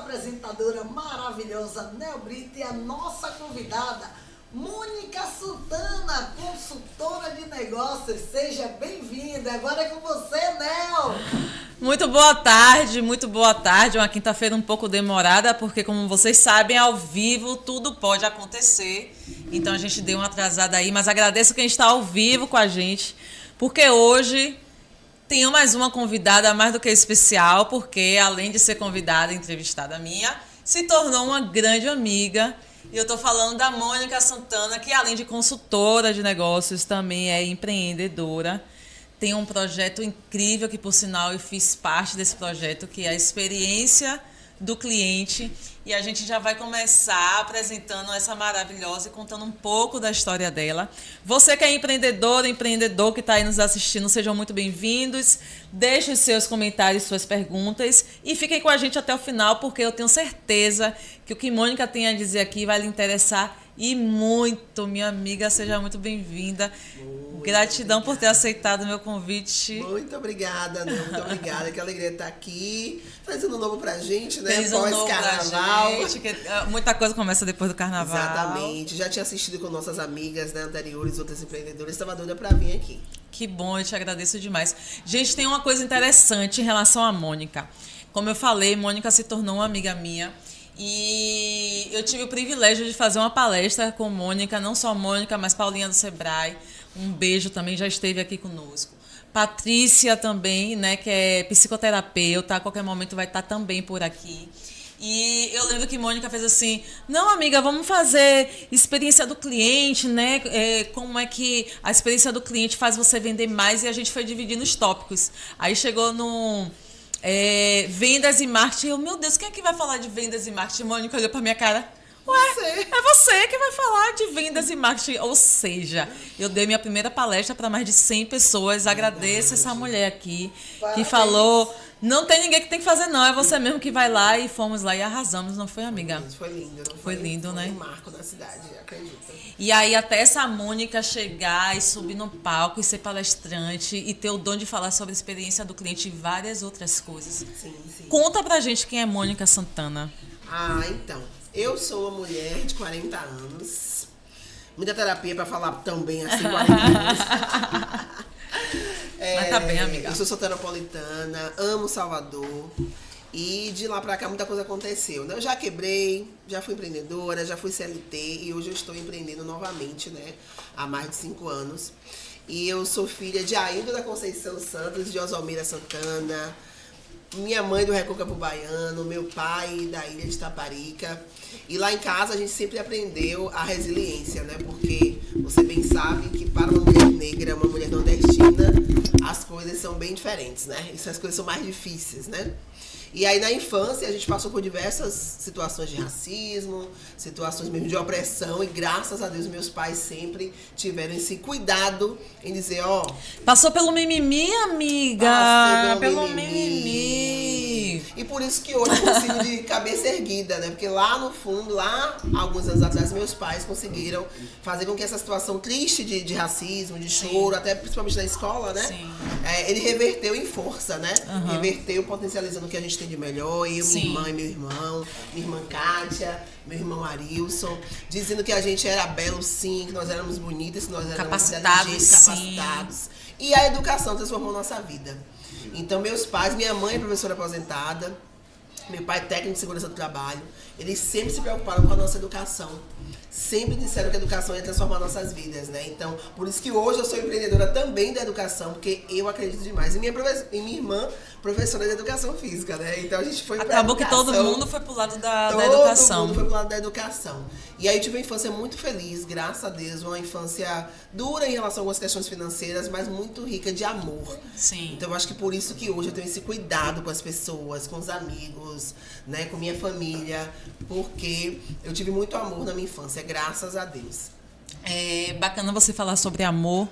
apresentadora maravilhosa Nel Brito e a nossa convidada Mônica Santana, consultora de negócios. Seja bem-vinda. Agora é com você, Nel. Muito boa tarde. Uma quinta-feira um pouco demorada, porque como vocês sabem, ao vivo tudo pode acontecer. Então a gente deu uma atrasada aí, mas agradeço quem está ao vivo com a gente, porque hoje tenho mais uma convidada mais do que especial, porque além de ser convidada, entrevistada minha, se tornou uma grande amiga. E eu estou falando da Mônica Santana, que além de consultora de negócios, também é empreendedora. Tem um projeto incrível que, por sinal, eu fiz parte desse projeto, que é a experiência do cliente. E a gente já vai começar apresentando essa maravilhosa e contando um pouco da história dela. Você que é empreendedor que está aí nos assistindo, sejam muito bem-vindos. Deixe os seus comentários, suas perguntas e fiquem com a gente até o final, porque eu tenho certeza que o que Mônica tem a dizer aqui vai lhe interessar e muito. Minha amiga, seja muito bem-vinda. Gratidão por ter aceitado o meu convite. Muito obrigada, né? Muito obrigada. Que alegria estar aqui, fazendo um novo pra gente, né? Fez um novo Pós-carnaval. pra gente, que muita coisa começa depois do carnaval. Exatamente. Já tinha assistido com nossas amigas, né, anteriores, outras empreendedoras. Estava doida pra vir aqui. Que bom, eu te agradeço demais. Gente, tem uma coisa interessante em relação à Mônica. Como eu falei, Mônica se tornou uma amiga minha. E eu tive o privilégio de fazer uma palestra com Mônica, não só Mônica, mas Paulinha do Sebrae. Um beijo também, já esteve aqui conosco. Patrícia também, né, que é psicoterapeuta, a qualquer momento vai estar também por aqui. E eu lembro que Mônica fez assim, não, amiga, vamos fazer experiência do cliente, né? Como é que a experiência do cliente faz você vender mais, e a gente foi dividindo os tópicos. Aí chegou no vendas e marketing. Eu, meu Deus, quem é que vai falar de vendas e marketing? Mônica olhou pra minha cara. Ué, é você que vai falar de vendas e marketing. Ou seja, eu dei minha primeira palestra para mais de 100 pessoas. Agradeço essa mulher aqui que falou, não tem ninguém que tem que fazer não, é você mesmo que vai lá. E fomos lá e arrasamos, não foi, amiga? Foi lindo. Foi lindo, né? Foi um marco da cidade, acredito. E aí até essa Mônica chegar e subir no palco e ser palestrante e ter o dom de falar sobre a experiência do cliente e várias outras coisas. Sim. Conta pra gente quem é Mônica Santana. Então, eu sou uma mulher de 40 anos. Muita terapia pra falar também assim, 40 anos. Mas tá bem, amiga. Eu sou soteropolitana, amo Salvador. E de lá pra cá muita coisa aconteceu, né? Eu já quebrei, já fui empreendedora, já fui CLT e hoje eu estou empreendendo novamente, né? Há mais de 5 anos. E eu sou filha de Aildo da Conceição Santos e de Osalmira Santana. Minha mãe do Recôncavo Baiano, meu pai da Ilha de Taparica. E lá em casa a gente sempre aprendeu a resiliência, né? Porque você bem sabe que para uma mulher negra, uma mulher nordestina, as coisas são bem diferentes, né? Essas coisas são mais difíceis, né? E aí na infância a gente passou por diversas situações de racismo, situações mesmo de opressão, e graças a Deus meus pais sempre tiveram esse cuidado em dizer, passou pelo mimimi, amiga. Passei pelo mimimi. E por isso que hoje eu consigo de cabeça erguida, né? Porque lá no fundo, lá alguns anos atrás, meus pais conseguiram fazer com que essa situação triste de racismo, de choro, até principalmente na escola, né? Sim. Ele reverteu em força, né? Uhum. Reverteu potencializando o que a gente tem de melhor. Eu, Sim. minha irmã e meu irmão, minha irmã Kátia, meu irmão Arilson, dizendo que a gente era belo sim, que nós éramos bonitas, que nós éramos capacitados, capacitados. E a educação transformou nossa vida. Então meus pais, minha mãe é professora aposentada, meu pai é técnico de segurança do trabalho, eles sempre se preocuparam com a nossa educação. Sempre disseram que a educação ia transformar nossas vidas, né? Então, por isso que hoje eu sou empreendedora também da educação, porque eu acredito demais. E minha irmã, professora de educação física, né? Então a gente foi pra Acabou que todo mundo foi pro lado da educação. Todo mundo foi pro lado da educação. E aí eu tive uma infância muito feliz, graças a Deus. Uma infância dura em relação a algumas questões financeiras, mas muito rica de amor. Sim. Então eu acho que por isso que hoje eu tenho esse cuidado com as pessoas, com os amigos, né? Com minha família, porque eu tive muito amor na minha infância, graças a Deus. É bacana você falar sobre amor.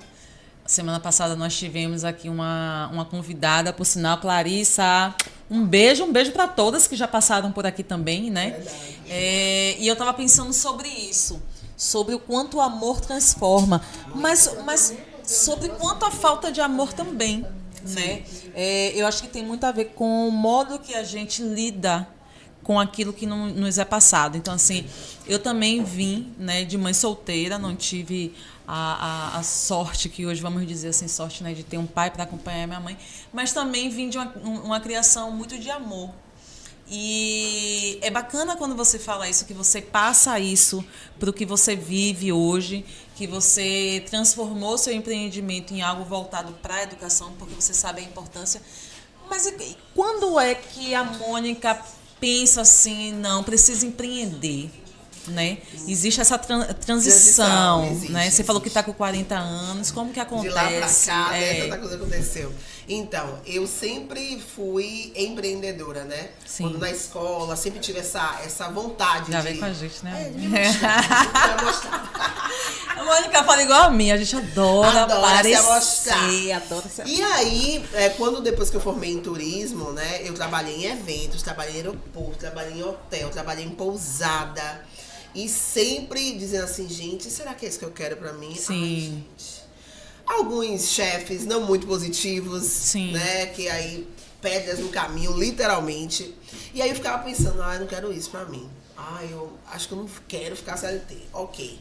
Semana passada nós tivemos aqui uma convidada, por sinal, Clarissa. Um beijo para todas que já passaram por aqui também, né? Verdade. E eu tava pensando sobre isso, sobre o quanto o amor transforma, mas sobre quanto a falta de amor também, né? Eu acho que tem muito a ver com o modo que a gente lida com aquilo que nos é passado. Então, assim, eu também vim, né, de mãe solteira, não tive a sorte, que hoje vamos dizer assim, sorte, né, de ter um pai para acompanhar minha mãe, mas também vim de uma criação muito de amor. E é bacana quando você fala isso, que você passa isso para o que você vive hoje, que você transformou seu empreendimento em algo voltado para a educação, porque você sabe a importância. Mas quando é que a Mônica pensa assim, não, precisa empreender? Né? Existe essa transição, existe, né? Você falou que está com 40 anos, como que acontece? De lá pra cá, né? Tanta coisa aconteceu. Então, eu sempre fui empreendedora, né? Sim. Quando na escola, sempre tive essa vontade Já de... vem com a gente, né? De me mostrar. A Mônica fala igual a mim, a gente adora aparecer, se mostrar. adora se... E aí, depois que eu formei em turismo, né? Eu trabalhei em eventos, trabalhei em aeroporto, trabalhei em hotel, trabalhei em pousada. E sempre dizendo assim, gente, será que é isso que eu quero pra mim? Sim. Ai, gente. Alguns chefes não muito positivos, Sim. né? Que aí pedras no caminho, literalmente. E aí eu ficava pensando, eu não quero isso pra mim. Eu acho que eu não quero ficar CLT. Ok.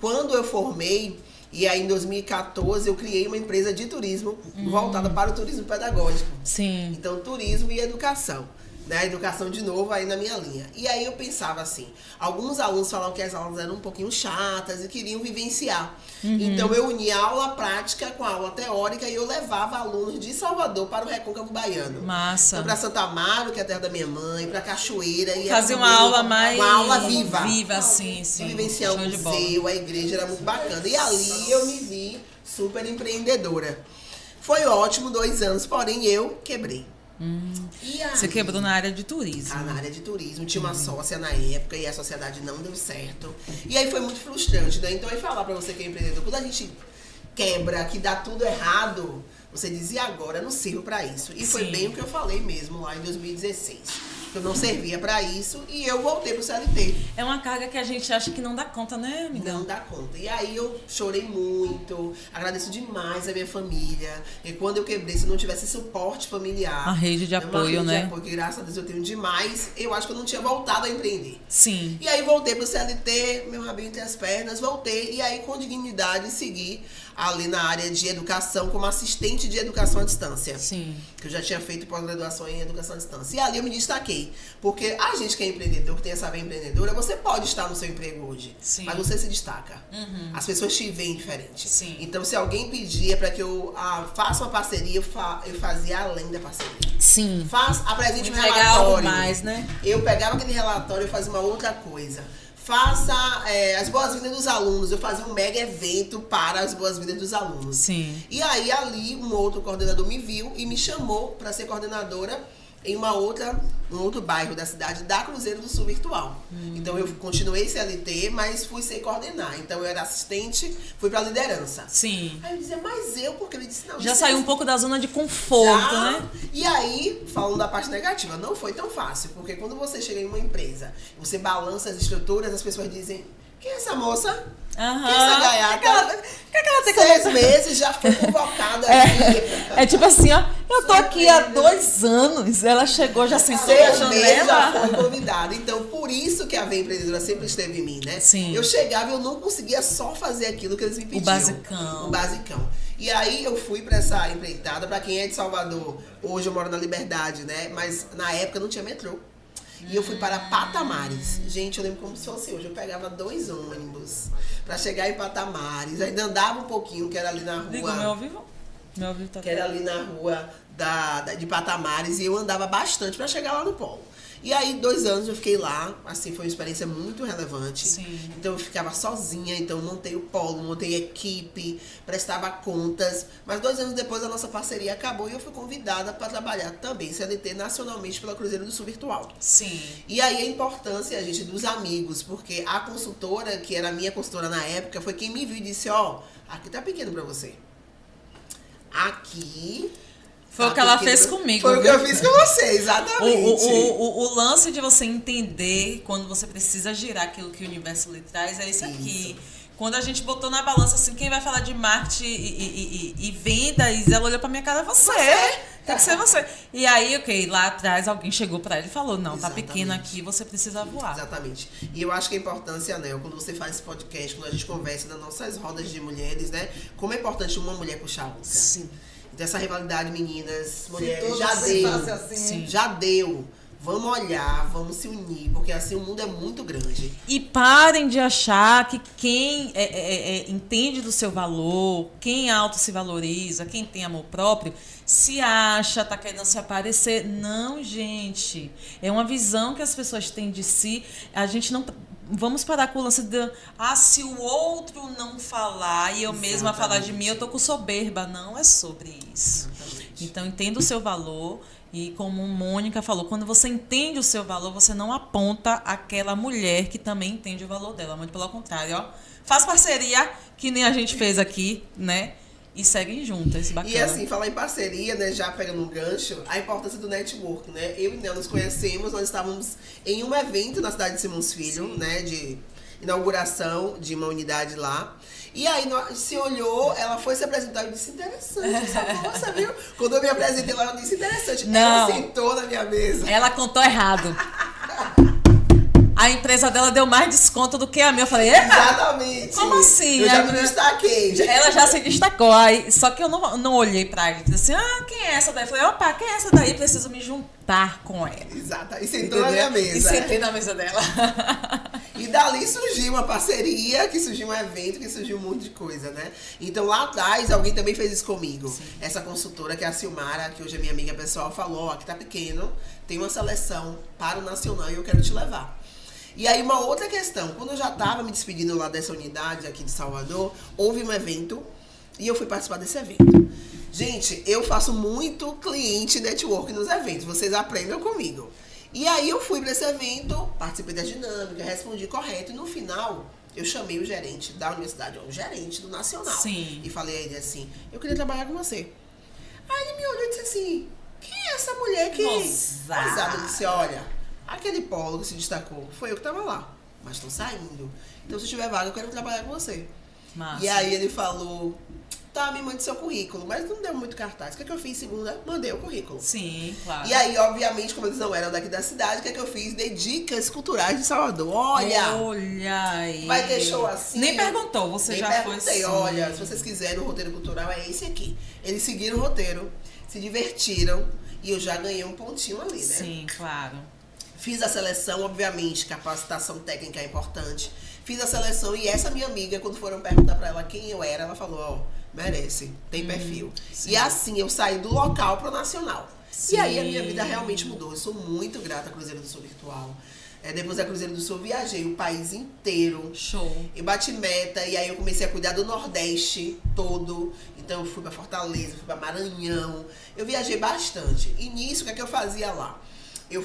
Quando eu formei, e aí em 2014 eu criei uma empresa de turismo voltada para o turismo pedagógico. Sim. Então, turismo e educação. Né? Educação de novo aí na minha linha. E aí eu pensava assim, alguns alunos falavam que as aulas eram um pouquinho chatas e queriam vivenciar. Então eu unia a aula prática com a aula teórica e eu levava alunos de Salvador para o Recôncavo Baiano. Massa. Então para Santa Amaro, que é a terra da minha mãe, para Cachoeira. E fazer uma aula mais... Uma aula viva. Viva, sim. E vivenciar o museu, a igreja, era muito bacana. E ali eu me vi super empreendedora. Foi ótimo, 2 anos, porém eu quebrei. E aí, você quebrou na área de turismo. Na área de turismo. Tinha uma sócia na época e a sociedade não deu certo. E aí foi muito frustrante, né? Então, aí falar pra você que é empreendedor, quando a gente quebra, que dá tudo errado, você diz, e agora? Eu não sirvo pra isso. E foi bem o que eu falei mesmo lá em 2016. Eu não servia pra isso e eu voltei pro CLT. É uma carga que a gente acha que não dá conta, né, amiga? Não dá conta. E aí eu chorei muito, agradeço demais a minha família. E quando eu quebrei, se não tivesse suporte familiar... A rede de apoio, né? De apoio, que graças a Deus eu tenho demais, eu acho que eu não tinha voltado a empreender. Sim. E aí voltei pro CLT, meu rabinho entre as pernas, voltei. E aí com dignidade segui ali na área de educação como assistente de educação à distância. Sim. Que eu já tinha feito pós-graduação em educação à distância. E ali eu me destaquei. Porque a gente que é empreendedor, que tem essa veia empreendedora, você pode estar no seu emprego hoje. Sim. Mas você se destaca. As pessoas te veem diferente. Sim. Então, se alguém pedia para que eu faça uma parceria, eu fazia além da parceria. Sim. Apresente um Entregar algo relatório. mais, né? Eu pegava aquele relatório e fazia uma outra coisa. Faça as boas-vindas dos alunos. Eu fazia um mega evento para as boas-vindas dos alunos. Sim. E aí, ali, um outro coordenador me viu e me chamou para ser coordenadora em um outro bairro da cidade, da Cruzeiro do Sul Virtual. Então, eu continuei CLT, mas fui sem coordenar. Então, eu era assistente, fui para liderança. Sim. Aí eu dizia, mas eu, porque ele disse, não... Já saiu um pouco da zona de conforto, já, né? E aí, falando da parte negativa, não foi tão fácil, porque quando você chega em uma empresa, você balança as estruturas, as pessoas dizem, quem é essa moça? Quem é essa gaiata? Que ela tem 6 meses já foi convocada aqui. É tipo assim, ó, eu tô aqui há 2 anos, ela chegou, já sentou na 6 meses já janela. foi convidada. Então, por isso que a Veia Empreendedora sempre esteve em mim, né? Sim. Eu chegava e eu não conseguia só fazer aquilo que eles me pediam. basicão. O basicão. E aí eu fui pra essa empreitada. Pra quem é de Salvador, hoje eu moro na Liberdade, né? Mas na época não tinha metrô. E eu fui para Patamares. Gente, eu lembro como se fosse hoje. Eu pegava 2 ônibus pra chegar em Patamares. Ainda andava um pouquinho, que era ali na rua. Liga o meu ao vivo? Meu ao vivo tá... Que era ali na rua de Patamares. E eu andava bastante pra chegar lá no polo. E aí, 2 anos eu fiquei lá, assim, foi uma experiência muito relevante. Sim. Então eu ficava sozinha, então montei o polo, montei equipe, prestava contas. Mas 2 anos depois a nossa parceria acabou e eu fui convidada para trabalhar também CLT nacionalmente pela Cruzeiro do Sul Virtual. Sim. E aí a importância, gente, dos amigos, porque a consultora, que era a minha consultora na época, foi quem me viu e disse, ó, aqui tá pequeno pra você. Aqui... Foi o que ela fez comigo. Foi o que eu fiz com você, exatamente. O lance de você entender quando você precisa girar aquilo que o universo lhe traz é isso aqui. Quando a gente botou na balança assim, quem vai falar de marketing e vendas, ela olhou pra minha cara, você. Tem que ser você. E aí, ok, lá atrás alguém chegou pra ela e falou, não, tá pequeno aqui, você precisa voar. Exatamente. E eu acho que a importância, né, quando você faz esse podcast, quando a gente conversa nas nossas rodas de mulheres, né, como é importante uma mulher puxar a outra. Sim. Então essa rivalidade, meninas, mulheres, todos já se deu. fosse assim. Sim. Já deu. Vamos olhar, vamos se unir, porque assim o mundo é muito grande. E parem de achar que quem entende do seu valor, quem auto se valoriza, quem tem amor próprio, se acha, tá querendo se aparecer. Não, gente. É uma visão que as pessoas têm de si. A gente não... Vamos parar com o lance de... se o outro não falar e eu mesma falar de mim, eu tô com soberba. Não é sobre isso. Exatamente. Então, entenda o seu valor. E como Mônica falou, quando você entende o seu valor, você não aponta aquela mulher que também entende o valor dela. Muito pelo contrário, ó. Faz parceria, que nem a gente fez aqui, né? E seguem juntas, bacana. E assim, falar em parceria, né, já pegando um gancho, a importância do network, né? Eu e Nel nos conhecemos, nós estávamos em um evento na cidade de Simões Filho, Sim. né, de inauguração de uma unidade lá. E aí nós se olhou, ela foi se apresentar e eu disse, interessante essa moça, viu? Quando eu me apresentei lá, eu disse, interessante. Não. Ela sentou na minha mesa. Ela contou errado. A empresa dela deu mais desconto do que a minha. Eu falei, Exatamente. Como assim? Eu já Aí, me destaquei. ela já se destacou. Aí, só que eu não olhei pra ela e disse assim, quem é essa daí? Eu falei, opa, quem é essa daí? Preciso me juntar com ela. Exato. E sentou na minha mesa. E sentei na mesa dela. E dali surgiu uma parceria, que surgiu um evento, que surgiu um monte de coisa, né? Então lá atrás alguém também fez isso comigo. Sim. Essa consultora, que é a Silmara, que hoje é minha amiga pessoal, falou, que tá pequeno, tem uma seleção para o Nacional e eu quero te levar. E aí uma outra questão, quando eu já tava me despedindo lá dessa unidade aqui de Salvador, houve um evento e eu fui participar desse evento. Gente, eu faço muito cliente network nos eventos, vocês aprendam comigo. E aí eu fui para esse evento, participei da dinâmica, respondi correto. E no final, eu chamei o gerente da universidade, o gerente do Nacional. Sim. E falei a ele assim, eu queria trabalhar com você. Aí ele me olhou e disse assim, quem é essa mulher que... Mozart. Eu disse, olha, aquele polo que se destacou, foi eu que tava lá. Mas tô saindo. Então se tiver vaga, eu quero trabalhar com você. Massa. E aí ele falou, tá, me mande seu currículo. Mas não deu muito cartaz. O que é que eu fiz segunda? Mandei o currículo. Sim, claro. E aí, obviamente, como eles não eram daqui da cidade, o que é que eu fiz? Dei dicas culturais de Salvador. Olha aí. vai ter show assim. Nem perguntou, você nem já perguntei, foi assim. olha, se vocês quiserem o roteiro cultural, é esse aqui. Eles seguiram o roteiro, se divertiram e eu já ganhei um pontinho ali, né? Sim, claro. Fiz a seleção, obviamente, capacitação técnica é importante. Fiz a seleção e essa minha amiga, quando foram perguntar pra ela quem eu era, ela falou, merece, tem perfil. sim. E assim, eu saí do local pro nacional. Sim. E aí a minha vida realmente mudou. Eu sou muito grata à Cruzeiro do Sul Virtual. Depois da Cruzeiro do Sul, viajei o país inteiro. Show. Eu bati meta e aí eu comecei a cuidar do Nordeste todo. Então eu fui pra Fortaleza, fui pra Maranhão. Eu viajei bastante. E nisso, o que é que eu fazia lá? Eu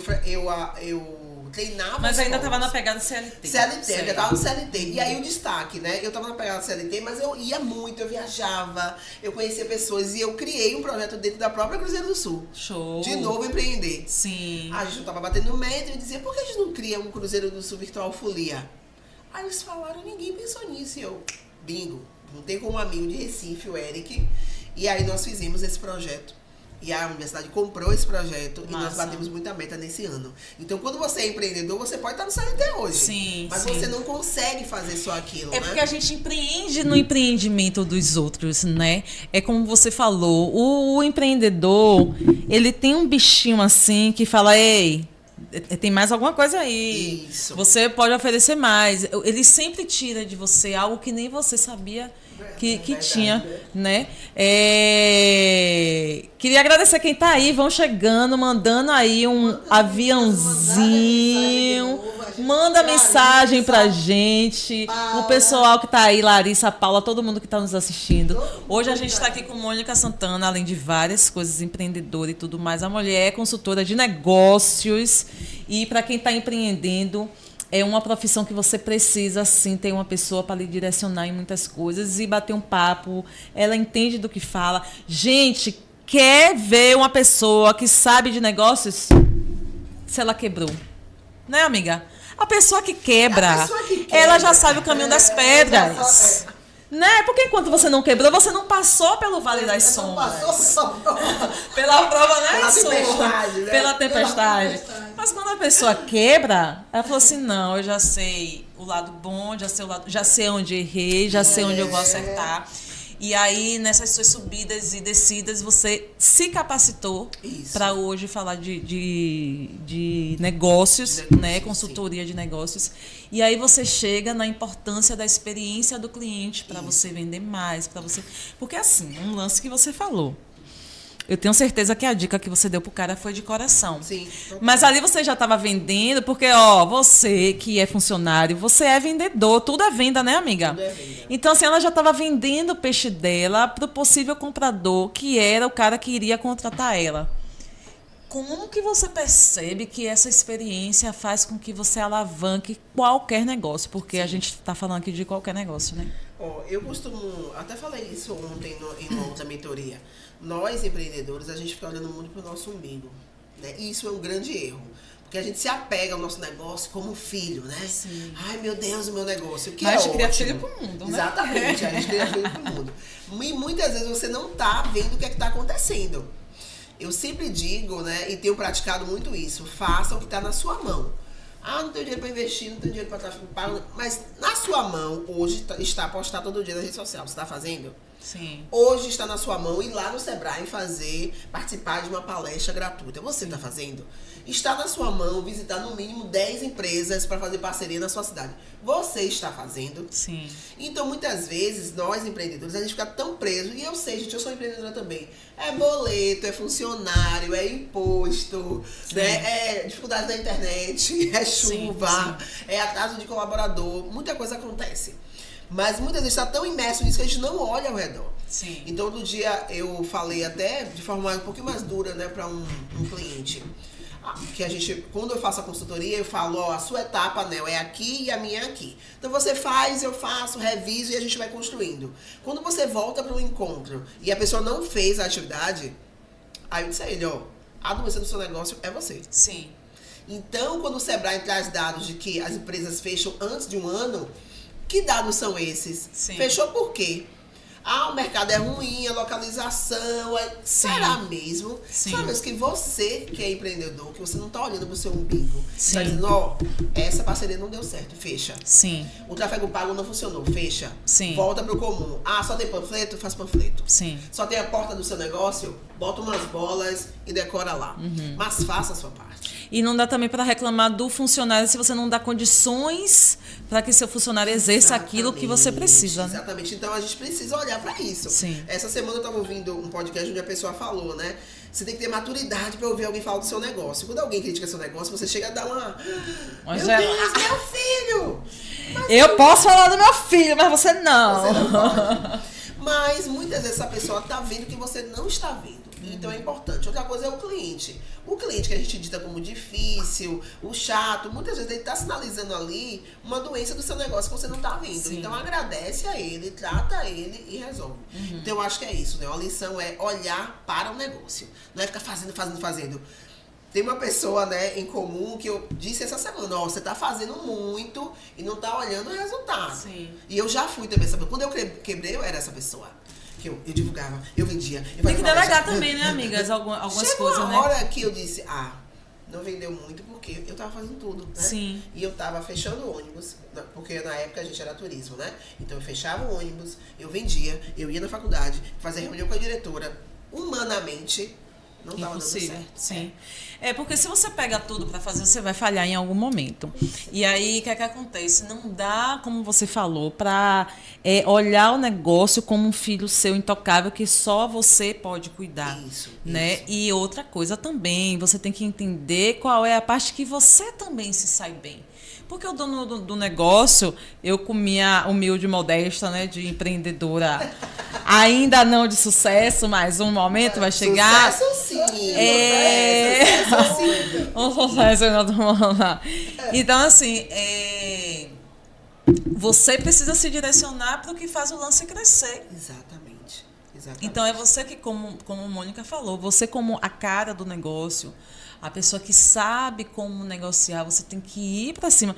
treinava. Mas ainda escolas. tava na pegada CLT. CLT, eu ainda tava no CLT. E aí o destaque, né? Eu tava na pegada CLT, mas eu ia muito, eu viajava, eu conhecia pessoas e eu criei um projeto dentro da própria Cruzeiro do Sul. Show. De novo empreender. Sim. A gente não tava batendo meta e dizia, por que a gente não cria um Cruzeiro do Sul Virtual Folia? Aí eles falaram, ninguém pensou nisso. E eu, bingo, não tem como um amigo de Recife, o Eric. E aí nós fizemos esse projeto. E a universidade comprou esse projeto e nós batemos muita meta nesse ano. Então, quando você é empreendedor, você pode estar no CLT hoje. Sim, mas sim. você não consegue fazer só aquilo, É né? porque a gente empreende no empreendimento dos outros, né? É como você falou, o empreendedor, ele tem um bichinho assim que fala, ei, tem mais alguma coisa aí. Isso. Você pode oferecer mais. Ele sempre tira de você algo que nem você sabia que tinha, né? Queria agradecer quem tá aí, vão chegando, mandando aí um aviãozinho. Manda mensagem pra gente. O pessoal que tá aí, Larissa, Paula, todo mundo que tá nos assistindo. Hoje a gente tá aqui com Mônica Santana, além de várias coisas, empreendedora e tudo mais. A mulher é consultora de negócios. E para quem tá empreendendo, é uma profissão que você precisa, sim, ter uma pessoa para lhe direcionar em muitas coisas e bater um papo. Ela entende do que fala. Gente, quer ver uma pessoa que sabe de negócios? Se ela quebrou. Né, amiga? A pessoa que quebra, quebra, ela já sabe o caminho das pedras. Né? Porque enquanto você não quebrou, você não passou pelo Vale das Sombras. Não passou Pela prova, né? Pela tempestade, né? Pela tempestade. Mas quando a pessoa quebra, ela falou assim, não, eu já sei o lado bom, já sei onde errei, já sei onde eu vou acertar. E aí, nessas suas subidas e descidas, você se capacitou para hoje falar de negócios, né? Consultoria de negócios. E aí você chega na importância da experiência do cliente para você vender mais, para você... Porque assim, um lance que você falou. Eu tenho certeza que a dica que você deu pro cara foi de coração. Sim. Mas ali você já estava vendendo, porque, você que é funcionário, você é vendedor, tudo é venda, né, amiga? Tudo é venda. Então, assim, ela já estava vendendo o peixe dela pro possível comprador, que era o cara que iria contratar ela. Como que você percebe que essa experiência faz com que você alavanque qualquer negócio? Porque a gente está falando aqui de qualquer negócio, né? Eu costumo, até falei isso ontem em uma outra mentoria. Nós, empreendedores, a gente fica olhando muito para o nosso umbigo. Né? E isso é um grande erro. Porque a gente se apega ao nosso negócio como filho, né? Sim. Ai, meu Deus, o meu negócio. Que Mas é a gente cria ótimo. filho pro mundo, né? Exatamente, a gente cria filho pro mundo. E muitas vezes você não tá vendo o que é que tá acontecendo. Eu sempre digo, né, e tenho praticado muito isso, faça o que está na sua mão. Ah, não tenho dinheiro para investir, não tenho dinheiro para tráfego pago, mas na sua mão, hoje está postar todo dia na rede social. Você está fazendo? Sim. Hoje está na sua mão ir lá no Sebrae participar de uma palestra gratuita. Você está fazendo? Está na sua mão visitar no mínimo 10 empresas para fazer parceria na sua cidade. Você está fazendo? Sim. Então, muitas vezes, nós empreendedores, a gente fica tão preso, e eu sei, gente, eu sou empreendedora também. É boleto, é funcionário, é imposto, né? É dificuldade da internet, é chuva, é atraso de colaborador, muita coisa acontece. Mas muitas vezes está tão imerso nisso que a gente não olha ao redor. Sim. Então, outro dia eu falei até de forma um pouquinho mais dura, né, para um cliente. Que a gente, quando eu faço a consultoria, eu falo, a sua etapa, né, é aqui e a minha é aqui. Então você faz, eu faço, reviso e a gente vai construindo. Quando você volta para um encontro e a pessoa não fez a atividade, aí eu disse a ele, a doença do seu negócio é você. Sim. Então, quando o Sebrae traz dados de que as empresas fecham antes de um ano, que dados são esses? Sim. Fechou por quê? O mercado é ruim, a localização... Será mesmo? Sim. Sabe que você que é empreendedor, que você não está olhando para o seu umbigo. Sim. Está dizendo, essa parceria não deu certo, fecha. Sim. O tráfego pago não funcionou, fecha. Sim. Volta para o comum. Só tem panfleto? Faz panfleto. Sim. Só tem a porta do seu negócio? Bota umas bolas e decora lá. Mas faça a sua parte. E não dá também para reclamar do funcionário se você não dá condições para que seu funcionário exerça aquilo que você precisa. Né? Exatamente. Então a gente precisa olhar para isso. Sim. Essa semana eu estava ouvindo um podcast onde a pessoa falou, né? Você tem que ter maturidade para ouvir alguém falar do seu negócio. Quando alguém critica seu negócio, você chega a dar uma... Meu Deus, meu filho! Eu posso falar do meu filho, mas você não. Você não pode. Mas muitas vezes essa pessoa tá vendo que você não está vendo. Então é importante. Outra coisa é o cliente. O cliente que a gente dita como difícil, o chato, muitas vezes ele está sinalizando ali uma doença do seu negócio que você não está vendo. Sim. Então agradece a ele, trata ele e resolve. Então eu acho que é isso, né? A lição é olhar para o negócio. Não é ficar fazendo. Tem uma pessoa, né, em comum que eu disse essa semana, você está fazendo muito e não está olhando o resultado. Sim. E eu já fui também essa pessoa. Quando eu quebrei, eu era essa pessoa. Que eu divulgava, eu vendia. Tem que delegar também, né, amigas? Algumas Chegou coisas, uma né? hora que eu disse, não vendeu muito porque eu tava fazendo tudo, né? Sim. E eu tava fechando o ônibus, porque na época a gente era turismo, né? Então eu fechava o ônibus, eu vendia, eu ia na faculdade, fazia reunião com a diretora. Humanamente, não tava dando Impossível, certo. sim. É porque se você pega tudo para fazer, você vai falhar em algum momento. E aí, o que é que acontece? Não dá, como você falou, para olhar o negócio como um filho seu intocável que só você pode cuidar. Isso. E outra coisa também, você tem que entender qual é a parte que você também se sai bem. Porque o dono do negócio, eu com minha humilde modesta, né, de empreendedora, ainda não de sucesso, mas um momento vai chegar. Sucesso sim. Sucesso sim. Um sucesso em outro mundo. Então, assim, você precisa se direcionar para o que faz o lance crescer. Exatamente. Então, é você que, como a Mônica falou, você como a cara do negócio, A pessoa que sabe como negociar, você tem que ir para cima.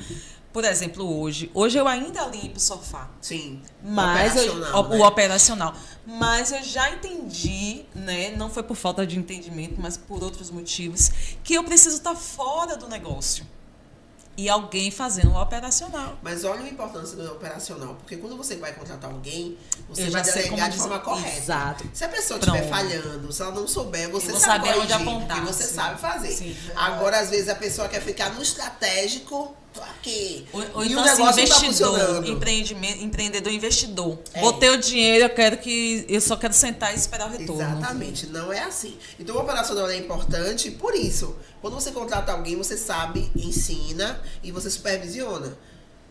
Por exemplo, hoje eu ainda limpo o sofá. Sim. Mas Operacional, né? o operacional. Mas eu já entendi, né? Não foi por falta de entendimento, mas por outros motivos, que eu preciso estar fora do negócio. E alguém fazendo o operacional. Mas olha a importância do operacional, porque quando você vai contratar alguém, você Eu vai já sei delegar como de forma correta. Exato. Se a pessoa Pronto. estiver falhando, se ela não souber, você Eu vou sabe saber onde corrigir, apontar, porque você sim. sabe fazer. Sim. Agora, às vezes, a pessoa quer ficar no estratégico, tô aqui. Ou E então, o negócio assim, não tá investidor, funcionando. empreendedor investidor. É. Botei o dinheiro, eu só quero sentar e esperar o retorno. Exatamente, não é assim. Então o operacional é importante por isso. Quando você contrata alguém, você sabe, ensina e você supervisiona.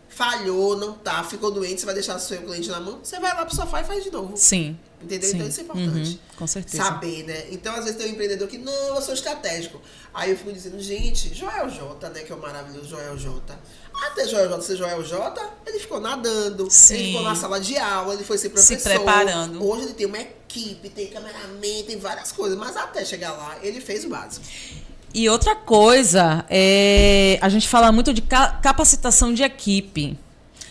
Falhou, não tá, ficou doente, você vai deixar o seu cliente na mão, você vai lá pro sofá e faz de novo. Sim. Entendeu? Sim. Então isso é importante. Uhum, com certeza. Saber, né? Então, às vezes tem um empreendedor que, não, eu sou estratégico. Aí eu fico dizendo, gente, Joel J, né? Que é o maravilhoso Joel J. Até Joel J ser Joel J, ele ficou nadando, Sim. ele ficou na sala de aula, ele foi ser professor. Se preparando. Hoje ele tem uma equipe, tem cameraman, tem várias coisas. Mas até chegar lá, ele fez o básico. E outra coisa, a gente fala muito de capacitação de equipe.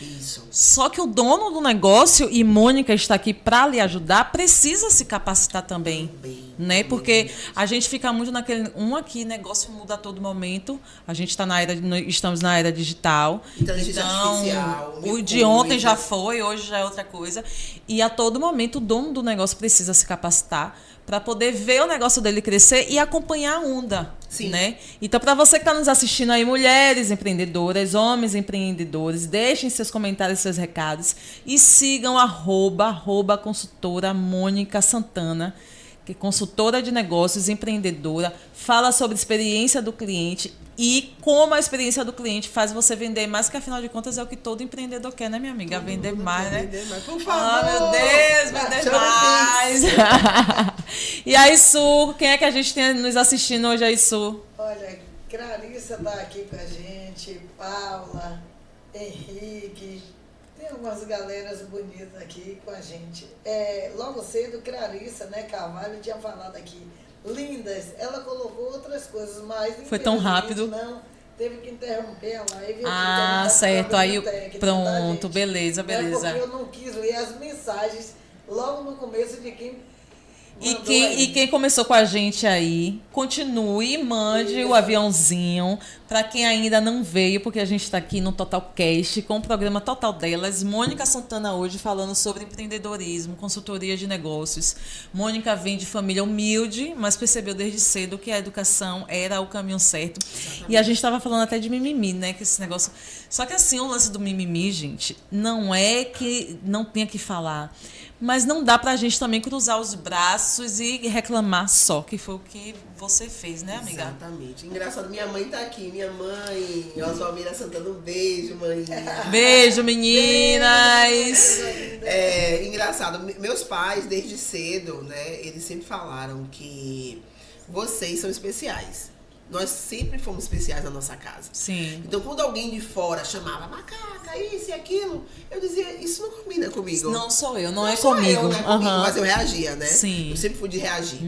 Isso. Só que o dono do negócio, e Mônica está aqui para lhe ajudar, precisa se capacitar também. Né? Porque a gente fica muito naquele. Aqui, negócio muda a todo momento. A gente estamos na era digital. Inteligência artificial. O de ontem já foi, hoje já é outra coisa. E a todo momento o dono do negócio precisa se capacitar para poder ver o negócio dele crescer e acompanhar a onda. Sim. Né? Então, para você que está nos assistindo aí, mulheres empreendedoras, homens empreendedores, deixem seus comentários, seus recados e sigam @ consultora Mônica Santana, que é consultora de negócios, empreendedora, fala sobre a experiência do cliente e como a experiência do cliente faz você vender mais, que afinal de contas é o que todo empreendedor quer, né, minha amiga? Vender mais, né? Vender mais, por favor. Ah, meu Deus, vender Chama mais. E aí, Su, quem é que a gente tem nos assistindo hoje aí, Su? Olha, Clarissa tá aqui com a gente, Paula, Henrique, tem algumas galeras bonitas aqui com a gente. Logo cedo, Clarissa, né, Carvalho tinha falado aqui, lindas, ela colocou outras coisas, mas Foi tão rápido. Não, teve que interromper a live. Ah, certo, aí pronto, beleza, beleza. Porque eu não quis ler as mensagens logo no começo de quem... E quem começou com a gente aí, continue e mande o aviãozinho para quem ainda não veio, porque a gente está aqui no Totalcast com o programa Total Delas. Mônica Santana hoje falando sobre empreendedorismo, consultoria de negócios. Mônica vem de família humilde, mas percebeu desde cedo que a educação era o caminho certo. Exatamente. E a gente estava falando até de mimimi, né? Que esse negócio... Só que assim, o lance do mimimi, gente, não é que não tenha que falar, mas não dá pra gente também cruzar os braços e reclamar só, que foi o que você fez, né, amiga? Exatamente. Engraçado, minha mãe tá aqui. Minha mãe, Oswalmira Santana, um beijo, mãe. Beijo, meninas! Engraçado, meus pais, desde cedo, né, eles sempre falaram que vocês são especiais. Nós sempre fomos especiais na nossa casa. Sim. Então, quando alguém de fora chamava macaca, isso e aquilo, eu dizia, isso não combina comigo. Não sou eu, não é sou comigo. Eu, não é comigo, mas eu reagia, né? Sim. Eu sempre fui de reagir.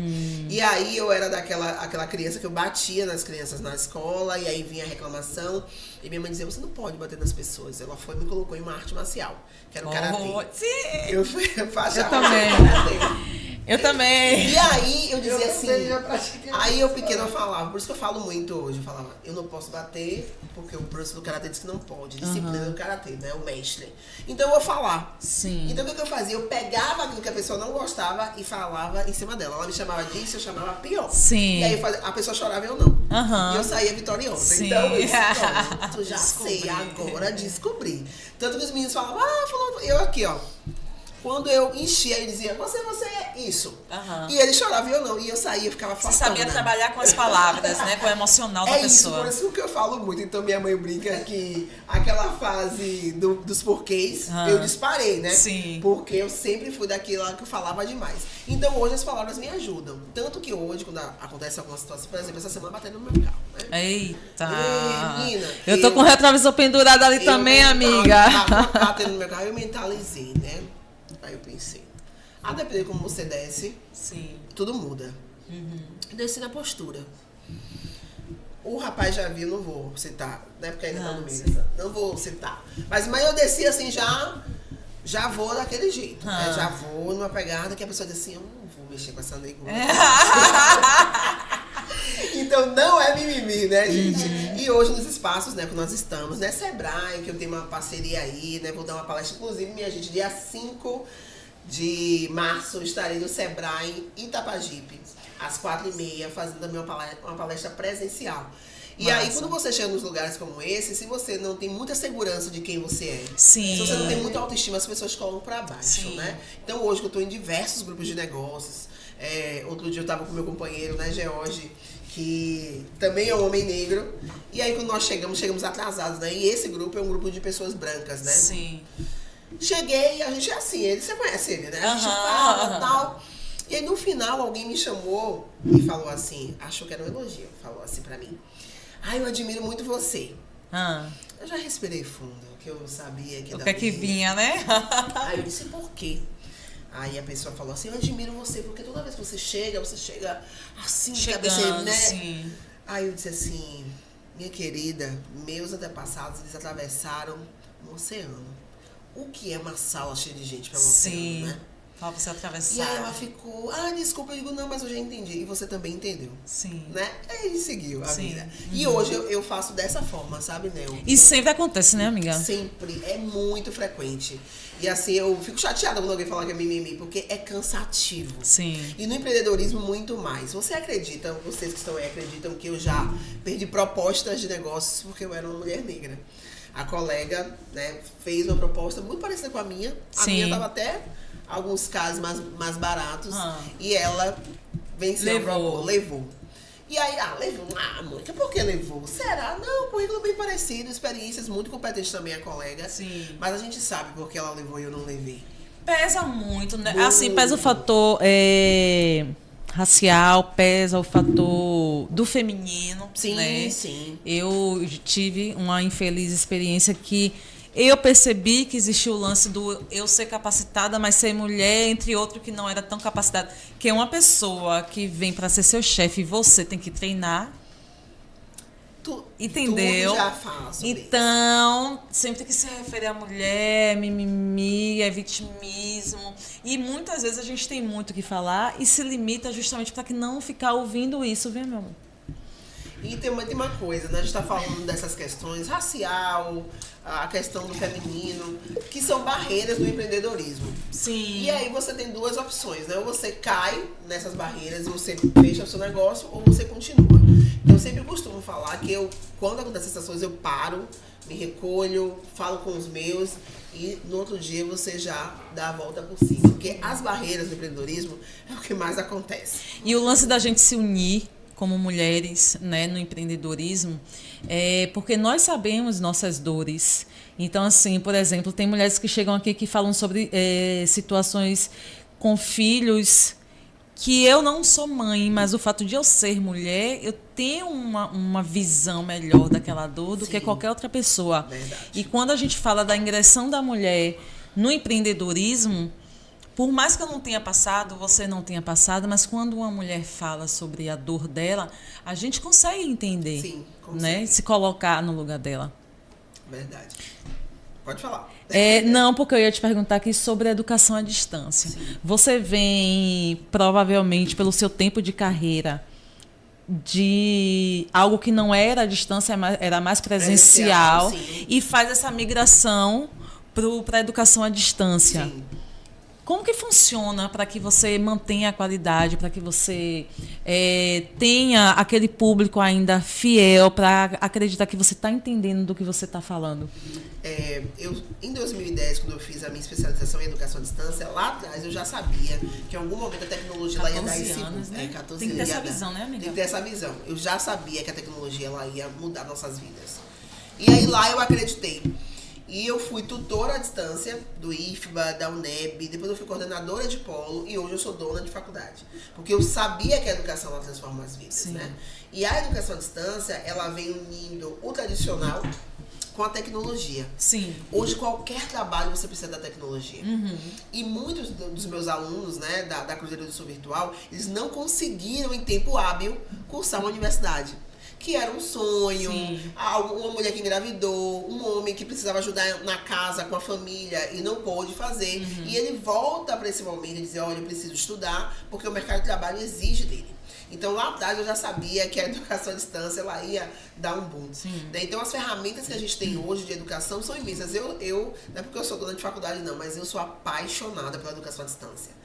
E aí, eu era aquela criança que eu batia nas crianças na escola, e aí vinha a reclamação. E minha mãe dizia, você não pode bater nas pessoas. Ela foi e me colocou em uma arte marcial, que era o karatê. Sim. Eu fui faixa Eu também. Eu também. E aí eu dizia assim, já aí eu pequena falava, por isso que eu falo muito hoje, eu falava, eu não posso bater, porque o professor do karatê disse que não pode, disciplina do karatê, né, o mestre. Então eu vou falar. Sim. Então o que eu fazia? Eu pegava aquilo que a pessoa não gostava e falava em cima dela. Ela me chamava disso, eu chamava pior. Sim. E aí a pessoa chorava e eu não. Aham. E eu saía vitoriosa. Sim. Então isso, pronto, já sei, agora descobri. Tanto que os meninos falavam, fulano, eu aqui, ó. Quando eu enchia, ele dizia, você é isso. Aham. E ele chorava e eu não. E eu saía, eu ficava Você fortona. sabia trabalhar com as palavras, né? Com o emocional da isso, pessoa. por isso que eu falo muito. Então minha mãe brinca que aquela fase dos porquês, eu disparei, né? Sim. Porque eu sempre fui daquela que eu falava demais. Então hoje as palavras me ajudam. Tanto que hoje, quando acontece alguma situação, por exemplo, essa semana batendo no meu carro, né? Eita! Menina, eu tô com o retrovisor pendurado ali também, amiga. Batendo no meu carro, eu mentalizei, né? Aí eu pensei, a depender de como você desce, Sim. tudo muda. Desci na postura. O rapaz já viu, não vou citar, né? Porque ainda tá no meio. Sim. Não vou citar. Mas eu desci assim, já vou daquele jeito. Né? Já vou numa pegada que a pessoa diz assim, eu não vou mexer com essa negona. Então não é mimimi, né, gente? E hoje nos espaços, né, que nós estamos, né, Sebrae, que eu tenho uma parceria aí, né, vou dar uma palestra, inclusive, minha gente, dia 5 de março, estarei no Sebrae Itapajipe, às 4h30, fazendo também uma palestra presencial. E aí, quando você chega nos lugares como esse, se você não tem muita segurança de quem você é, Sim. se você não tem muita autoestima, as pessoas colocam pra baixo, Sim. né? Então, hoje que eu tô em diversos grupos de negócios, outro dia eu tava com meu companheiro, né, George, que também é um homem negro, e aí quando nós chegamos atrasados, né? E esse grupo é um grupo de pessoas brancas, né? Sim. Cheguei, a gente é assim, você conhece ele, né? A gente fala e tal. E aí no final alguém me chamou e falou assim, achou que era um elogio, falou assim pra mim, eu admiro muito você. Eu já respirei fundo, que eu sabia que... O que é que vinha, né? Aí eu disse, por quê? Aí a pessoa falou assim, eu admiro você, porque toda vez que você chega assim, Chegando, né? sim. Aí eu disse assim, minha querida, meus antepassados, eles atravessaram um oceano. O que é uma sala cheia de gente para um oceano, né? Pra você atravessar. E aí ela ficou, desculpa, eu digo, não, mas eu já entendi. E você também entendeu. Sim. Né? E seguiu a Sim. vida. E hoje eu faço dessa forma, sabe, Nel? E sempre acontece, né, amiga? Sempre. É muito frequente. E assim, eu fico chateada quando alguém fala que é mimimi, porque é cansativo. Sim. E no empreendedorismo, muito mais. Você acredita, vocês que estão aí acreditam que eu já perdi propostas de negócios porque eu era uma mulher negra. A colega, né, fez uma proposta muito parecida com a minha. A minha estava até alguns casos mais baratos. E ela venceu, levou. E aí, levou. Mônica, por que levou? Será? Não, currículo bem parecido, experiências muito competentes também a colega. Sim. Mas a gente sabe por que ela levou e eu não levei. Pesa muito, né? Assim, pesa o fator racial, pesa o fator do feminino. Sim, né? sim. Eu tive uma infeliz experiência que eu percebi que existia o lance do eu ser capacitada, mas ser mulher, entre outros que não era tão capacitada. Que é uma pessoa que vem para ser seu chefe e você tem que treinar. Entendeu? Tudo já fala sobre então, sempre que se referir à mulher, mimimi, é vitimismo. E muitas vezes a gente tem muito o que falar e se limita justamente para que não ficar ouvindo isso, viu, meu amor? E tem uma coisa, né? A gente está falando dessas questões racial, a questão do feminino, que são barreiras do empreendedorismo. Sim. E aí você tem duas opções, né? Ou você cai nessas barreiras, você fecha o seu negócio, ou você continua. Então eu sempre costumo falar que quando acontecem essas coisas, eu paro, me recolho, falo com os meus e no outro dia você já dá a volta por cima. Porque as barreiras do empreendedorismo é o que mais acontece. E o lance da gente se unir como mulheres, né, no empreendedorismo, porque nós sabemos nossas dores. Então, assim, por exemplo, tem mulheres que chegam aqui que falam sobre situações com filhos que eu não sou mãe, mas o fato de eu ser mulher, eu tenho uma visão melhor daquela dor do que qualquer outra pessoa. Verdade. E quando a gente fala da ingressão da mulher no empreendedorismo, por mais que eu não tenha passado, você não tenha passado, mas quando uma mulher fala sobre a dor dela, a gente consegue entender. Sim, consegue. Né? Se colocar no lugar dela. Verdade. Pode falar. Não, porque eu ia te perguntar aqui sobre a educação à distância. Sim. Você vem, provavelmente, pelo seu tempo de carreira, de algo que não era à distância, era mais presencial sim. E faz essa migração para a educação à distância. Sim. Como que funciona para que você mantenha a qualidade, para que você tenha aquele público ainda fiel, para acreditar que você está entendendo do que você está falando? Em 2010, quando eu fiz a minha especialização em educação à distância, lá atrás eu já sabia que em algum momento a tecnologia ela ia dar esse anos, né? 14 Tem que ter anos, essa visão, né, amiga? Tem que ter essa visão. Eu já sabia que a tecnologia ela ia mudar nossas vidas. E aí lá eu acreditei. E eu fui tutora à distância do IFBA, da UNEB, depois eu fui coordenadora de polo e hoje eu sou dona de faculdade. Porque eu sabia que a educação ela transforma as vidas, né? E a educação à distância, ela vem unindo o tradicional com a tecnologia. Sim. Hoje, qualquer trabalho você precisa da tecnologia. Uhum. E muitos dos meus alunos, né, da Cruzeiro do Sul Virtual, eles não conseguiram, em tempo hábil, cursar uma universidade. que era um sonho, Sim. uma mulher que engravidou, um homem que precisava ajudar na casa com a família e não pôde fazer. E ele volta para esse momento e diz, olha, eu preciso estudar porque o mercado de trabalho exige dele. Então, lá atrás, eu já sabia que a educação à distância ela ia dar um boom. Né? Então, as ferramentas que a gente tem hoje de educação são imensas. Eu não é porque eu sou dona de faculdade, não, mas eu sou apaixonada pela educação à distância.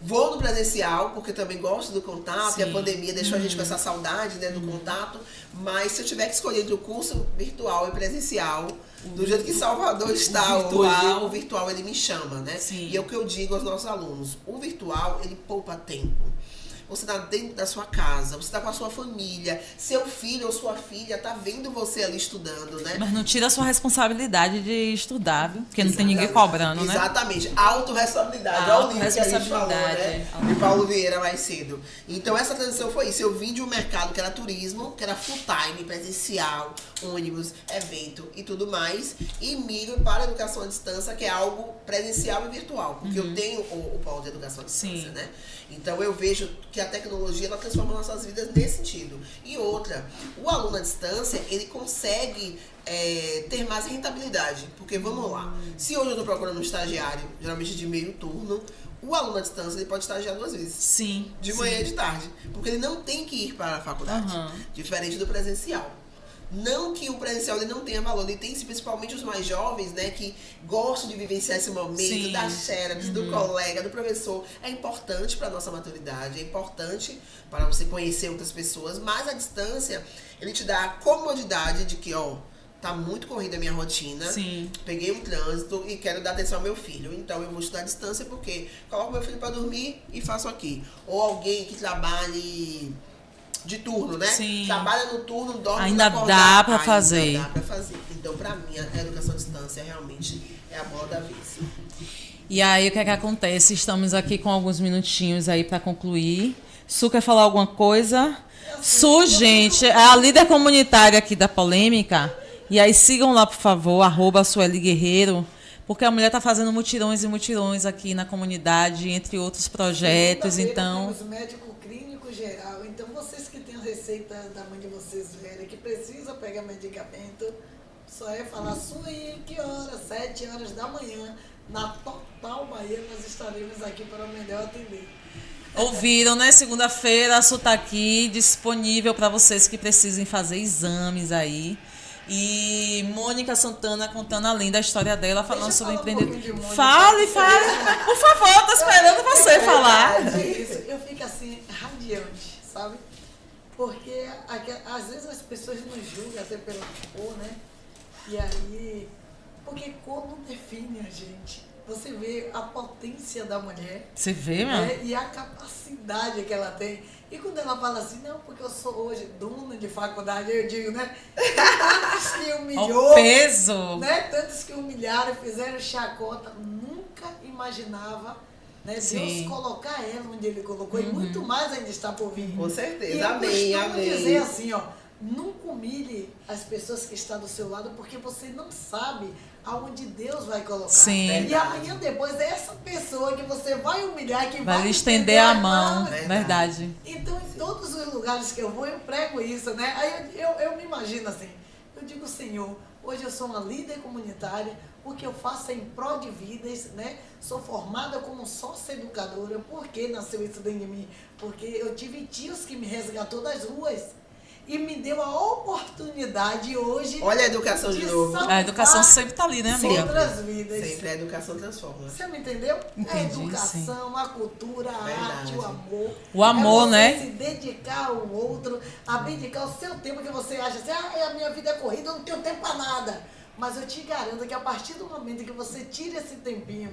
Vou no presencial, porque também gosto do contato, e a pandemia deixou a gente com essa saudade, né, do contato. Mas se eu tiver que escolher entre o curso virtual e presencial, do jeito que Salvador está hoje, o virtual ele me chama, né? Sim. E é o que eu digo aos nossos alunos. O virtual, ele poupa tempo. Você está dentro da sua casa, você está com a sua família, seu filho ou sua filha está vendo você ali estudando, né? Mas não tira a sua responsabilidade de estudar, viu? Porque não tem ninguém cobrando, né? Exatamente. Autorresponsabilidade. Olha o livro que a gente falou, né? De Paulo Vieira mais cedo. Então, essa transição foi isso. Eu vim de um mercado que era turismo, que era full time, presencial, ônibus, evento e tudo mais, e migro para a educação à distância, que é algo presencial e virtual, porque eu tenho o polo de educação à distância, né? Então, eu vejo que a tecnologia ela transforma nossas vidas nesse sentido. E outra, o aluno à distância, ele consegue ter mais rentabilidade. Porque, vamos lá, se hoje eu estou procurando um estagiário, geralmente de meio turno, o aluno à distância ele pode estagiar 2 vezes. Sim. De manhã e de tarde. Porque ele não tem que ir para a faculdade. Diferente do presencial. Não que o presencial ele não tenha valor, ele tem principalmente os mais jovens, né, que gostam de vivenciar esse momento da xerox, do colega, do professor. É importante para a nossa maturidade, é importante para você conhecer outras pessoas, mas a distância, ele te dá a comodidade de que, ó, tá muito corrida a minha rotina, peguei um trânsito e quero dar atenção ao meu filho. Então eu vou estudar à distância porque coloco meu filho para dormir e faço aqui. Ou alguém que trabalhe de turno, né? Trabalha no turno, dorme, ainda dá pra fazer. Ainda dá pra fazer. Então, pra mim, a educação à distância realmente é a bola da vez. E aí, o que é que acontece? Estamos aqui com alguns minutinhos aí pra concluir. Su, quer falar alguma coisa? Su, gente, é a líder comunitária aqui da polêmica. E aí, sigam lá, por favor, @Sueli Guerreiro. Porque a mulher tá fazendo mutirões e mutirões aqui na comunidade, entre outros projetos, então... Temos médico clínico geral, então vocês que têm a receita da mãe de vocês velha, que precisa pegar medicamento, só é falar, Sueli, que hora? 7 horas da manhã, na Total Bahia, nós estaremos aqui para melhor atender. Ouviram, né? Segunda-feira, a Su tá aqui, disponível para vocês que precisem fazer exames aí. E Mônica Santana contando além da história dela, falando sobre empreendedorismo. Fale. Por favor, tô esperando você falar. Isso, eu fico assim, radiante, sabe? Porque às vezes as pessoas nos julgam até pela cor, né? E aí, porque cor não define a gente. Você vê a potência da mulher. Você vê, meu? Né? E a capacidade que ela tem. E quando ela fala assim, não, porque eu sou hoje dona de faculdade, eu digo, né? Tantos que humilhou. O peso. Né? Tantos que humilharam, fizeram chacota. Nunca imaginava, né? Deus colocar ela onde ele colocou. E muito mais ainda está por vir. Com certeza. E Amém, eu costumo amém. dizer assim, ó. Nunca humilhe as pessoas que estão do seu lado, porque você não sabe aonde Deus vai colocar. Sim. E amanhã depois é essa pessoa que você vai humilhar, que Vai vai lhe estender a mão. Verdade. Verdade. Então, em todos os lugares que eu vou, eu prego isso, né? Aí eu me imagino assim, eu digo, Senhor, hoje eu sou uma líder comunitária, o que eu faço é em prol de vidas, né? Sou formada como sócio-educadora. Por que nasceu isso dentro de mim? Porque eu tive tios que me resgatou das ruas. E me deu a oportunidade hoje... Olha a educação de novo. A educação sempre tá ali, né, amiga? Outras vidas. Sempre a educação transforma. Você me entendeu? Entendi, a educação, a cultura, a arte, o amor. O amor, é você né? se dedicar ao outro, abdicar o seu tempo que você acha assim, a minha vida é corrida, eu não tenho tempo para nada. Mas eu te garanto que a partir do momento que você tira esse tempinho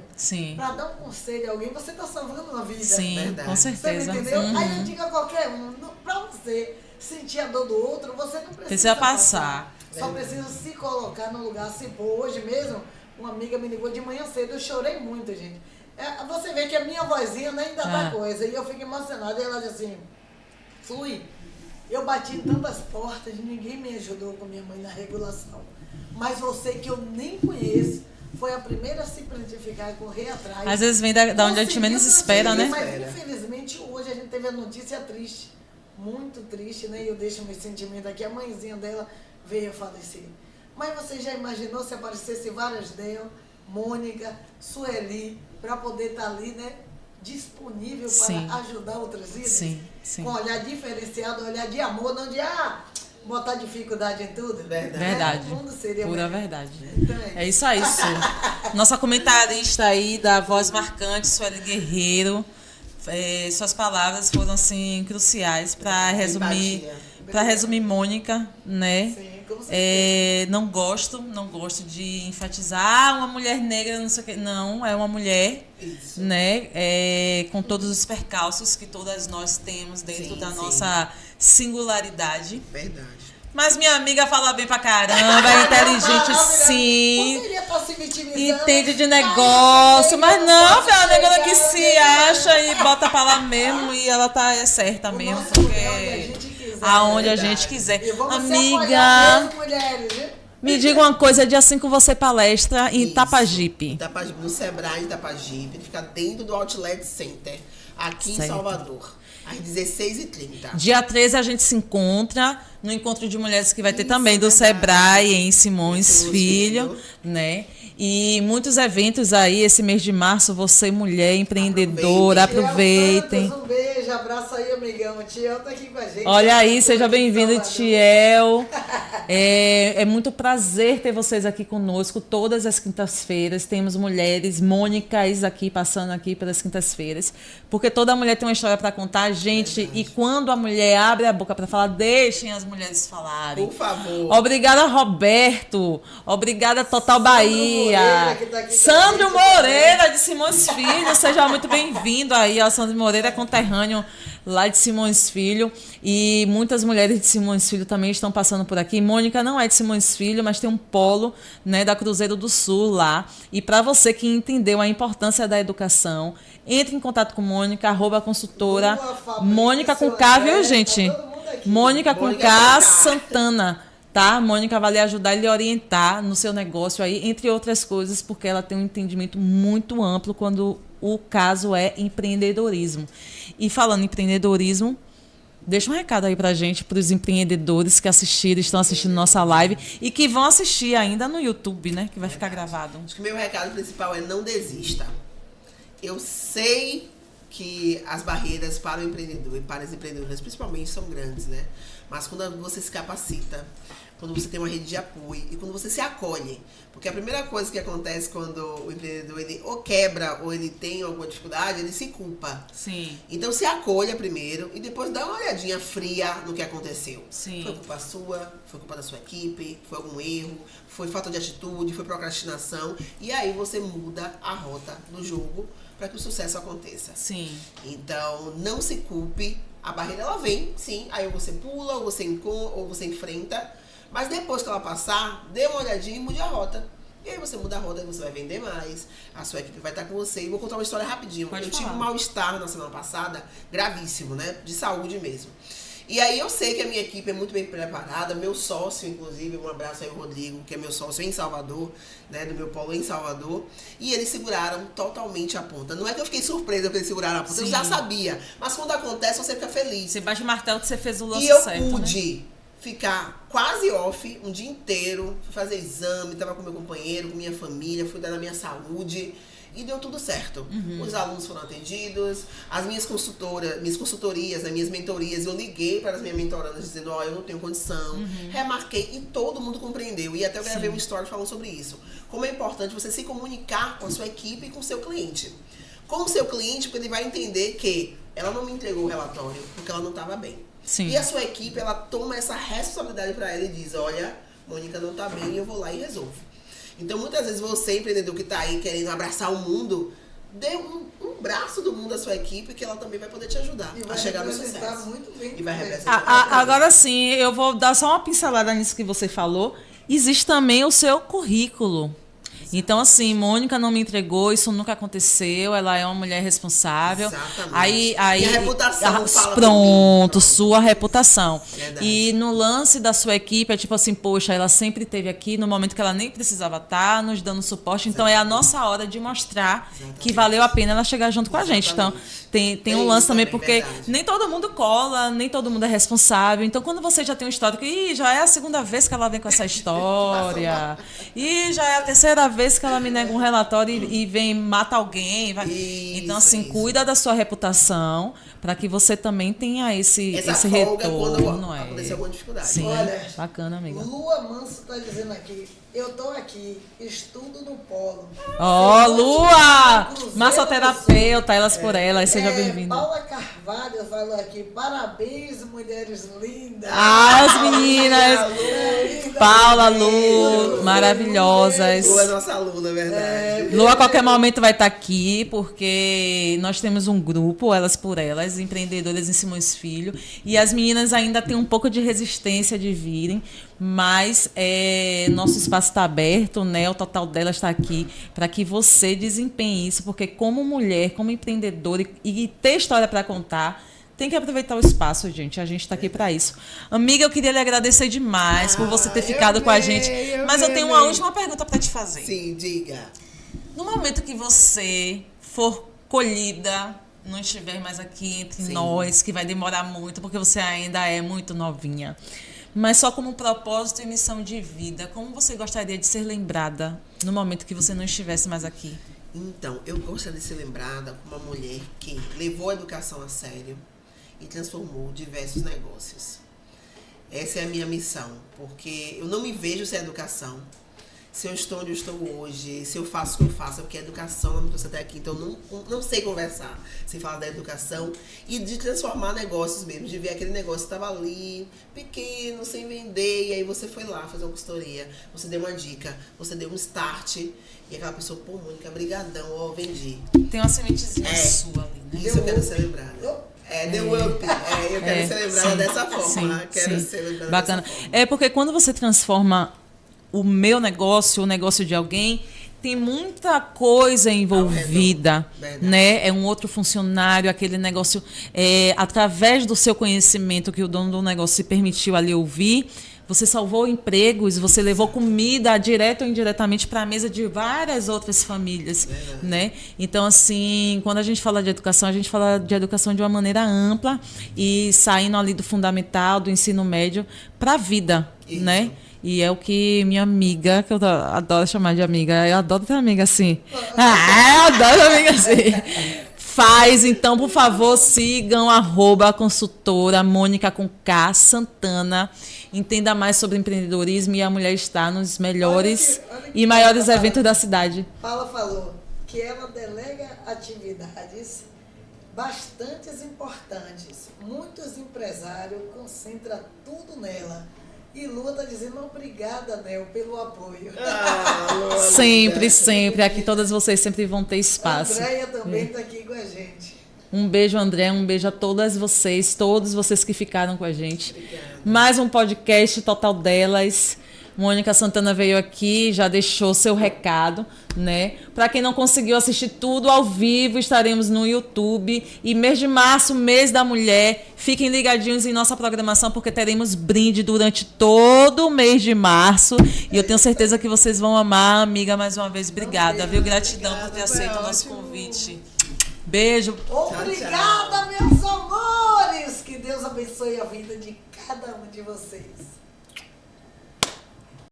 para dar um conselho a alguém, você está salvando uma vida. Sim, Verdade. com certeza. Você me entendeu? Aí eu digo a qualquer um, para você sentir a dor do outro, você não Precisa passar. Só precisa se colocar no lugar, se pôr. Hoje mesmo, uma amiga me ligou de manhã cedo, eu chorei muito, gente. Você vê que a minha vozinha ainda tá coisa, e eu fico emocionada. E ela diz assim, Sui, eu bati em tantas portas, ninguém me ajudou com minha mãe na regulação. Mas você que eu nem conheço, foi a primeira a se prontificar e correr atrás. Às vezes vem da onde a gente menos espera, né? Mas infelizmente hoje a gente teve a notícia triste. muito triste, né? E eu deixo meu sentimento aqui. A mãezinha dela veio a falecer. Mas você já imaginou se aparecesse várias Nel, Mônica, Sueli, para poder estar ali, né? Disponível para ajudar outras vidas? Sim, sim. Com um olhar diferenciado, um olhar de amor, não de botar dificuldade em tudo. Verdade. O mundo seria pura melhor. verdade. Então É isso aí, Su. Nossa comentarista aí da Voz Marcante, Sueli Guerreiro. Suas palavras foram assim cruciais para resumir Mônica, né? Sim, com certeza. Não gosto de enfatizar uma mulher negra, não sei o quê. Não, é uma mulher, Isso. né? Com todos os percalços que todas nós temos dentro da nossa singularidade. Verdade. Mas minha amiga fala bem pra caramba, é inteligente sim. Poderia estar se vitimizando. Entende de negócio, mas não, é uma negócia que se acha e bota pra lá mesmo e ela é certa mesmo, porque aonde a gente quiser. Amiga, me diga uma coisa, dia 5 você palestra em Itapajipe. No Sebrae, em Itapajipe, que fica dentro do Outlet Center, aqui em Salvador, às 16h30. Dia 13 a gente se encontra no Encontro de Mulheres que vai ter também do Sebrae em Simões Filho, né? E muitos eventos aí, esse mês de março, você mulher empreendedora, aproveitem. Um beijo, abraço aí, amigão. O Tiel tá aqui com a gente. Olha aí, seja bem-vindo, Tiel. É muito prazer ter vocês aqui conosco todas as quintas-feiras. Temos mulheres, Mônicas aqui, passando aqui pelas quintas-feiras. Porque toda mulher tem uma história para contar, gente. Verdade. E quando a mulher abre a boca para falar, deixem as mulheres falarem. Por favor. Obrigada, Roberto. Obrigada, Total Bahia. Tá Sandro Moreira, de Simões Filho. Seja muito bem-vindo aí. O Sandro Moreira é conterrâneo lá de Simões Filho. E muitas mulheres de Simões Filho também estão passando por aqui. Mônica não é de Simões Filho, mas tem um polo, né, da Cruzeiro do Sul lá. E para você que entendeu a importância da educação, entre em contato com Mônica, @consultora. Mônica com K, viu, gente? Mônica com K Santana. Tá? Mônica vai lhe ajudar e lhe orientar no seu negócio aí, entre outras coisas, porque ela tem um entendimento muito amplo quando o caso é empreendedorismo. E falando em empreendedorismo, deixa um recado aí pra gente, para os empreendedores que estão assistindo nossa live e que vão assistir ainda no YouTube, né? Que vai ficar gravado. Acho que o meu recado principal é não desista. Eu sei que as barreiras para o empreendedor e para as empreendedoras, principalmente, são grandes, né? Mas quando você se capacita, quando você tem uma rede de apoio e quando você se acolhe, porque a primeira coisa que acontece quando o empreendedor ele ou quebra ou ele tem alguma dificuldade, ele se culpa. Sim. Então se acolha primeiro e depois dá uma olhadinha fria no que aconteceu. Sim. Foi culpa sua, foi culpa da sua equipe, foi algum erro, foi falta de atitude, foi procrastinação, e aí você muda a rota do jogo para que o sucesso aconteça. Sim. Então não se culpe. A barreira ela vem, sim, aí você pula, ou você enfrenta, mas depois que ela passar, dê uma olhadinha e mude a rota. E aí você muda a rota e você vai vender mais, a sua equipe vai estar com você. E vou contar uma história rapidinho. Eu tive um mal-estar na semana passada, gravíssimo, né? De saúde mesmo. E aí eu sei que a minha equipe é muito bem preparada, meu sócio, inclusive, um abraço aí ao Rodrigo, que é meu sócio em Salvador, né, do meu polo em Salvador, e eles seguraram totalmente a ponta. Não é que eu fiquei surpresa porque eles seguraram a ponta, eu já sabia, mas quando acontece você fica feliz. Você bate o martelo que você fez o lance certo, certo, E eu pude ficar quase off um dia inteiro, fui fazer exame, tava com meu companheiro, com minha família, fui dar na minha saúde. E deu tudo certo. Os alunos foram atendidos, as minhas consultorias, né, minhas mentorias, eu liguei para as minhas mentorandas dizendo, eu não tenho condição, remarquei e todo mundo compreendeu. E até eu gravei um story falando sobre isso. Como é importante você se comunicar com a sua equipe e com o seu cliente. Com o seu cliente, porque ele vai entender que ela não me entregou o relatório porque ela não estava bem. Sim. E a sua equipe, ela toma essa responsabilidade para ela e diz, olha, Mônica não está bem, eu vou lá e resolvo. Então, muitas vezes, você, empreendedor que está aí querendo abraçar o mundo, dê um braço do mundo à sua equipe, que ela também vai poder te ajudar a chegar no sucesso. Muito bem. E vai representar. Agora sim, eu vou dar só uma pincelada nisso que você falou. Existe também o seu currículo. Então, assim, Mônica não me entregou, isso nunca aconteceu, ela é uma mulher responsável. Exatamente. Aí, E a reputação fala pronto, por mim. sua reputação. Verdade. E no lance da sua equipe, é tipo assim, poxa, ela sempre esteve aqui no momento que ela nem precisava estar, nos dando suporte. Então, é a nossa hora de mostrar que valeu a pena ela chegar junto com a gente. Então, tem um lance também, porque verdade. nem todo mundo cola, nem todo mundo é responsável. Então, quando você já tem um histórico, já é a segunda vez que ela vem com essa história, e já é a terceira vez que ela me nega um relatório e vem, mata alguém. Então, assim, Isso. cuida da sua reputação, para que você também tenha esse folga retorno. quando acontecer alguma dificuldade. Sim, Olha, bacana, amiga. Lua Manso está dizendo aqui, eu tô aqui, estudo no polo. Ó, Lua! Cruzeiro Massoterapeuta, elas por elas, seja bem-vinda. Paula Carvalho falou aqui, parabéns, mulheres lindas. Ah, as meninas! Linda, Paula, Lu, Lu, maravilhosas. Lu é nossa aluna, é verdade. Lu a qualquer momento vai estar aqui, porque nós temos um grupo, Elas por Elas, empreendedoras em Simões Filho, e as meninas ainda têm um pouco de resistência de virem, mas nosso espaço está aberto, né? O total delas está aqui para que você desempenhe isso, porque como mulher, como empreendedora e ter história para contar, tem que aproveitar o espaço, gente. A gente está aqui para isso. Amiga, eu queria lhe agradecer demais por você ter ficado com a gente. Mas eu tenho uma última pergunta para te fazer. Sim, diga. No momento que você for colhida, não estiver mais aqui entre nós, que vai demorar muito, porque você ainda é muito novinha, mas só como propósito e missão de vida, como você gostaria de ser lembrada no momento que você não estivesse mais aqui? Então, eu gostaria de ser lembrada como uma mulher que levou a educação a sério e transformou diversos negócios. Essa é a minha missão, porque eu não me vejo sem educação. Se eu estou onde eu estou hoje, se eu faço o que eu faço, é porque a educação me trouxe até aqui. Então, não sei conversar sem falar da educação e de transformar negócios mesmo, de ver aquele negócio que estava ali, pequeno, sem vender, e aí você foi lá fazer uma consultoria, você deu uma dica, você deu um start, e aquela pessoa, pô, Mônica, brigadão, ó, vendi. Tem uma sementezinha sua ali, né? Isso eu quero ser lembrada. Deu up. Eu quero ser lembrada dessa forma. Quero ser lembrada bacana. dessa forma. É porque quando você transforma o meu negócio, o negócio de alguém, tem muita coisa envolvida, né? É um outro funcionário, aquele negócio, através do seu conhecimento que o dono do negócio se permitiu ali ouvir, você salvou empregos, você levou comida direta ou indiretamente para a mesa de várias outras famílias, né? Então, assim, quando a gente fala de educação, a gente fala de educação de uma maneira ampla e saindo ali do fundamental, do ensino médio, para a vida, né? E é o que minha amiga, que eu adoro chamar de amiga, eu adoro ter amiga assim. Eu adoro amiga assim. Faz, então, por favor, sigam @consultora Mônica com K Santana. Entenda mais sobre empreendedorismo e a mulher está nos melhores olha e maiores eventos da cidade. Paula falou que ela delega atividades bastante importantes. Muitos empresários concentram tudo nela. E Lua está dizendo obrigada, Nel, pelo apoio. Sempre, sempre. Aqui todas vocês sempre vão ter espaço. A Andréia também está aqui com a gente. Um beijo, André. Um beijo a todas vocês, todos vocês que ficaram com a gente. Obrigada. Mais um podcast total delas. Mônica Santana veio aqui, já deixou seu recado, né? Para quem não conseguiu assistir tudo ao vivo, estaremos no YouTube. E mês de março, mês da mulher, fiquem ligadinhos em nossa programação, porque teremos brinde durante todo o mês de março. E eu tenho certeza que vocês vão amar. Amiga, mais uma vez, obrigada, viu? Gratidão por ter aceito o nosso convite. Beijo. Obrigada, meus amores. Que Deus abençoe a vida de cada um de vocês.